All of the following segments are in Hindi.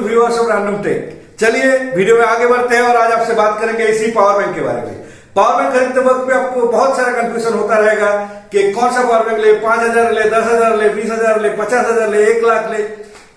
Viewers of random tech. चलिए वीडियो में आगे बढ़ते हैं और आज आपसे बात करेंगे इसी पावर बैंक के बारे में। पावर बैंक खरीदते वक्त में आपको बहुत सारा कंफ्यूजन होता रहेगा कि कौन सा पावर बैंक ले, 5,000 ले, 10,000 ले, 20,000 ले, 50,000 ले, 1 लाख ले।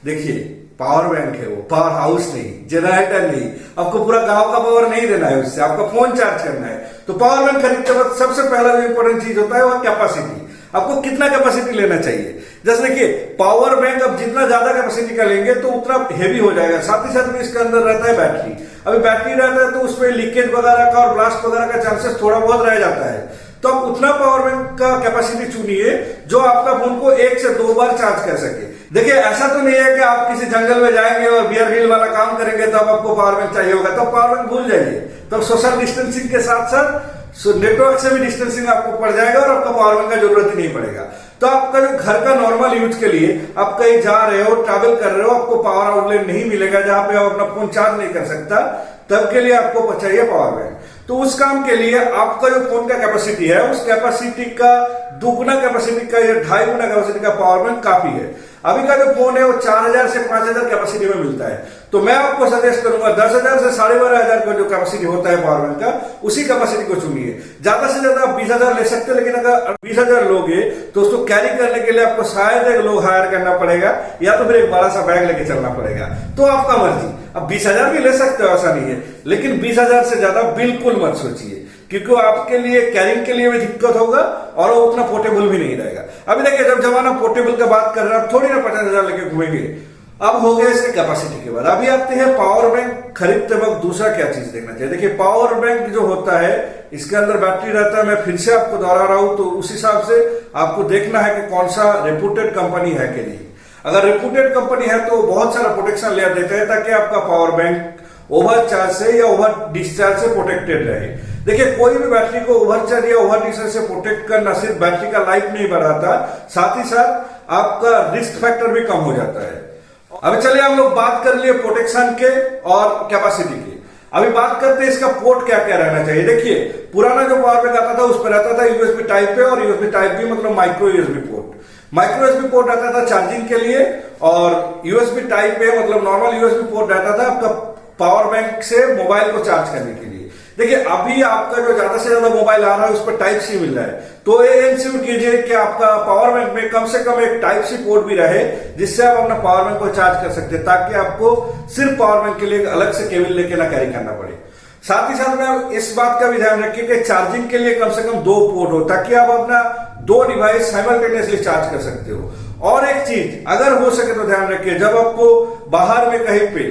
देखिए पावर बैंक है, वो पावर हाउस नहीं, जनरेटर नहीं, आपको पूरा गांव का पावर नहीं देना है, उससे आपका फोन चार्ज करना है। तो पावर बैंक खरीदते वक्त सबसे पहला जो इंपॉर्टेंट चीज होता है वो कैपेसिटी। आपको कितना कैपेसिटी लेना चाहिए। जैसे देखिए पावर बैंक अब जितना ज्यादा कैपेसिटी का लेंगे तो उतना हेवी हो जाएगा। साथ ही साथ में इसके अंदर रहता है बैटरी। अभी बैटरी रहता है तो उसमें लीकेज वगैरह का और ब्लास्ट वगैरह का चांसेस थोड़ा बहुत रह जाता है। तो आप उतना पावर बैंक का कैपेसिटी चुनिए जो आपका फोन को 1 से 2 बार चार्ज कर सके। देखिए ऐसा तो नहीं है कि आप किसी जंगल में जाएंगे और बियर हिल वाला काम करेंगे तब आपको पावर बैंक चाहिए होगा, तो पावर बैंक भूल जाइए। तो सोशल डिस्टेंसिंग के साथ साथ नेटवर्क से भी डिस्टेंसिंग आपको पड़ जाएगा और आपका पावर बैंक का जरूरत ही नहीं पड़ेगा। तो आपका जो घर का नॉर्मल यूज के लिए आप कहीं जा रहे हो, ट्रैवल कर रहे हो, आपको पावर आउटलेट नहीं मिलेगा जहां पे आप अपना फोन चार्ज नहीं कर सकता, तब के लिए आपको चाहिए पावर बैंक। तो उस काम के लिए आपका जो फोन का कैपेसिटी है उस कैपेसिटी का दुगुना कैपेसिटी का या 2.5 गुना कैपेसिटी का पावर बैंक काफी है। अभी का जो फोन है वो 4,000 से 5,000 कैपेसिटी में मिलता है। तो मैं आपको सजेस्ट करूंगा 10,000 से 12,500 का जो कैपेसिटी होता है पावर बैंक का, उसी कैपेसिटी को चुनिए। ज्यादा से ज्यादा आप 20,000 ले सकते हैं, लेकिन अगर 20,000 लोगे तो उसको कैरी करने के लिए आपको शायद एक लोग हायर करना पड़ेगा या तो फिर एक बड़ा सा बैग लेके चलना पड़ेगा। तो आपका मर्जी। अब 20,000 भी ले सकते हो, ऐसा नहीं है, लेकिन 20,000 से ज्यादा बिल्कुल मत सोचिए क्योंकि आपके लिए कैरिंग के लिए भी दिक्कत होगा और वो उतना पोर्टेबल भी नहीं रहेगा। अभी देखिए जब जमाना पोर्टेबल का बात कर रहा है, थोड़ी ना 50,000 लेके घूमेंगे। अब हो गया इसके कैपेसिटी के बाद। अभी आते हैं पावर बैंक खरीदते वक्त दूसरा क्या चीज देखना चाहिए। देखिए पावर बैंक जो होता है इसके अंदर बैटरी रहता है। मैं फिर से आपको दोहरा रहा हूं, तो उस हिसाब से आपको देखना है कि कौन सा रेपुटेड कंपनी है कि नहीं। अगर रेपुटेड कंपनी है तो बहुत सारा प्रोटेक्शन ले देते हैं ताकि आपका पावर बैंक ओवर चार्ज से या ओवर डिस्चार्ज से प्रोटेक्टेड रहे। देखिए कोई भी बैटरी को ओवर चार्ज या ओवर डिस्चार्ज से प्रोटेक्ट करना सिर्फ बैटरी का लाइफ नहीं बढ़ाता, साथ ही साथ आपका रिस्क फैक्टर भी कम हो जाता है। अभी चलिए हम लोग बात कर लिए प्रोटेक्शन के और कैपेसिटी की। अभी बात करते हैं इसका पोर्ट क्या क्या रहना चाहिए। देखिए पुराना जो पावर बैंक आता था उस पर रहता था यूएसबी टाइप ए और यूएसबी टाइप बी, मतलब micro USB port. Micro USB port आता था चार्जिंग के लिए और यूएसबी टाइप ए मतलब नॉर्मल यूएसबी पोर्ट रहता था आपका पावर बैंक से मोबाइल को चार्ज करने के लिए। देखिए अभी आपका जो ज्यादा से ज्यादा मोबाइल आ रहा है उस पर टाइप सी मिल रहा है, तो ये इंश्योर कीजिए कि आपका पावर बैंक में कम से कम एक टाइप सी पोर्ट भी रहे जिससे आप अपना पावर बैंक को चार्ज कर सकते हैं, ताकि आपको सिर्फ पावर बैंक के लिए अलग से केबल लेके ना कैरी करना पड़े। साथ ही साथ में इस बात का भी ध्यान रखिए कि चार्जिंग के लिए कम से कम 2 पोर्ट हो ताकि आप अपना 2 डिवाइस साइमल्टेनियसली चार्ज कर सकते हो। और एक चीज अगर हो सके तो ध्यान रखिए, जब आपको बाहर में कहीं पे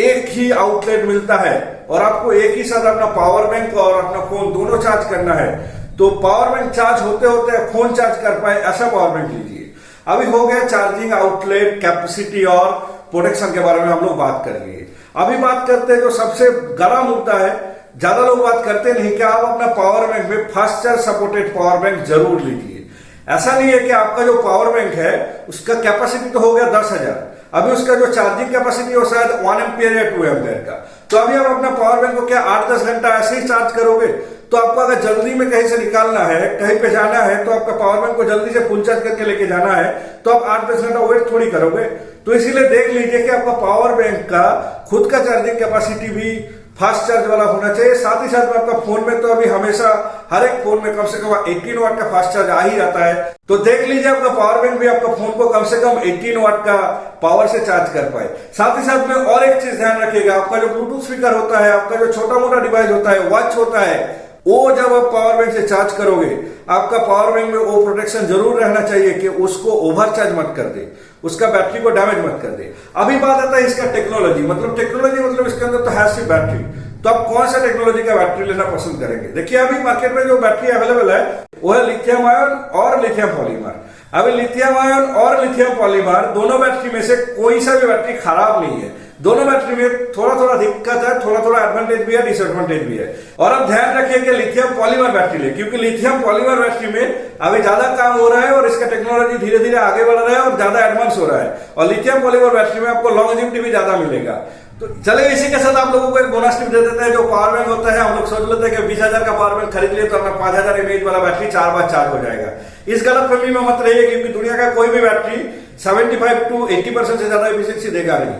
एक ही आउटलेट मिलता है और आपको एक ही साथ अपना पावर बैंक और अपना फोन दोनों चार्ज करना है, तो पावर बैंक चार्ज होते होते फोन चार्ज कर पाए ऐसा पावर बैंक लीजिए। अभी हो गया चार्जिंग, आउटलेट, कैपेसिटी और प्रोटेक्शन के बारे में हम लोग बात कर लिए। अभी बात करते हैं जो सबसे बड़ा मुद्दा है, ज्यादा लोग बात करते नहीं कि आप अपना पावर बैंक में fast charge supported power bank जरूर लीजिए। ऐसा नहीं है कि आपका जो पावर बैंक है उसका कैपेसिटी तो हो गया 10,000, अभी उसका जो चार्जिंग कैपेसिटी हो शायद 1 एम्पियर या 2 एम्पियर का। तो अभी आप अपना पावर बैंक को क्या 8-10 घंटा ऐसे ही चार्ज करोगे? तो आपको अगर जल्दी में कहीं से निकालना है, कहीं पे जाना है, तो आपका पावर बैंक को जल्दी से फुल चार्ज करके लेके जाना है, तो आप 8-10 घंटा वेट थोड़ी करोगे। तो इसीलिए देख लीजिए कि आपका पावर बैंक का खुद का चार्जिंग कैपेसिटी भी फास्ट चार्ज वाला होना चाहिए। साथ ही साथ में आपका फोन में तो अभी हमेशा हर एक फोन में कम से कम 18 वाट का फास्ट चार्ज आ ही जाता है, तो देख लीजिए आपका पावर बैंक भी आपका फोन को कम से कम 18 वाट का पावर से चार्ज कर पाए। साथ ही साथ में और एक चीज ध्यान रखिएगा, आपका जो ब्लूटूथ स्पीकर होता है, आपका जो छोटा मोटा डिवाइस होता है, वॉच होता है, वो जब आप पावर बैंक से चार्ज करोगे आपका पावर बैंक में वो प्रोटेक्शन जरूर रहना चाहिए कि उसको ओवर चार्ज मत कर दे, उसका बैटरी को डैमेज मत कर दे। अभी बात आता है इसका टेक्नोलॉजी, मतलब इसके अंदर तो है सिर्फ बैटरी। तो आप कौन सा टेक्नोलॉजी का बैटरी लेना पसंद करेंगे? देखिए अभी मार्केट में जो बैटरी अवेलेबल है वो है लिथियम आयन और लिथियम पॉलीमर। अभी लिथियम आयन और लिथियम पॉलीमर दोनों बैटरी में से कोई सा भी बैटरी खराब नहीं है। दोनों बैटरी में थोड़ा थोड़ा दिक्कत है, थोड़ा थोड़ा एडवांटेज भी है, डिसएडवांटेज भी है। और अब ध्यान रखिए कि लिथियम पॉलीमर बैटरी ले, क्योंकि लिथियम पॉलीमर बैटरी में अभी ज्यादा काम हो रहा है और इसका टेक्नोलॉजी धीरे धीरे आगे बढ़ रहा है और ज्यादा एडवांस हो रहा है, और लिथियम पॉलीमर बैटरी में आपको लॉन्जेविटी भी ज्यादा मिलेगा। तो चलिए इसी के साथ आप लोगों को एक बोनस टिप दे देते हैं। जो पावर बैंक होता है, हम लोग सोच लेते हैं कि 20,000 का पावर बैंक खरीद लिए तो अपना 5,000 mAh वाला बैटरी 4 बार चार्ज हो जाएगा। इस गलत फहमी में मत रहिए, क्योंकि दुनिया का कोई भी बैटरी 75 to 80% से ज्यादा एफिशिएंसी देगा नहीं।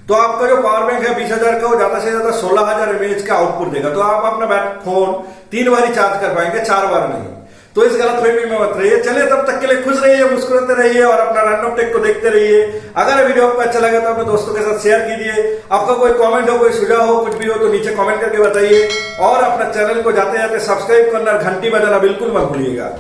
तो आपका जो पावर बैंक है 20,000 का, वो ज्यादा से ज्यादा 16,000 mAh का आउटपुट देगा। तो आप अपना फोन 3 बार ही चार्ज कर पाएंगे, 4 बार नहीं। तो इस गलतफहमी में मत रहिए। चलिए तब तक के लिए खुश रहिए, मुस्कुराते रहिए और अपना रैंडम टेक को देखते रहिए। अगर वीडियो आपको अच्छा लगा तो अपने दोस्तों के साथ शेयर कीजिए। आपका कोई कमेंट हो, कोई सुझाव हो, कुछ भी हो तो नीचे कमेंट करके बताइए। और अपना चैनल को जाते जाते सब्सक्राइब करना और घंटी बजाना बिल्कुल मत भूलिएगा।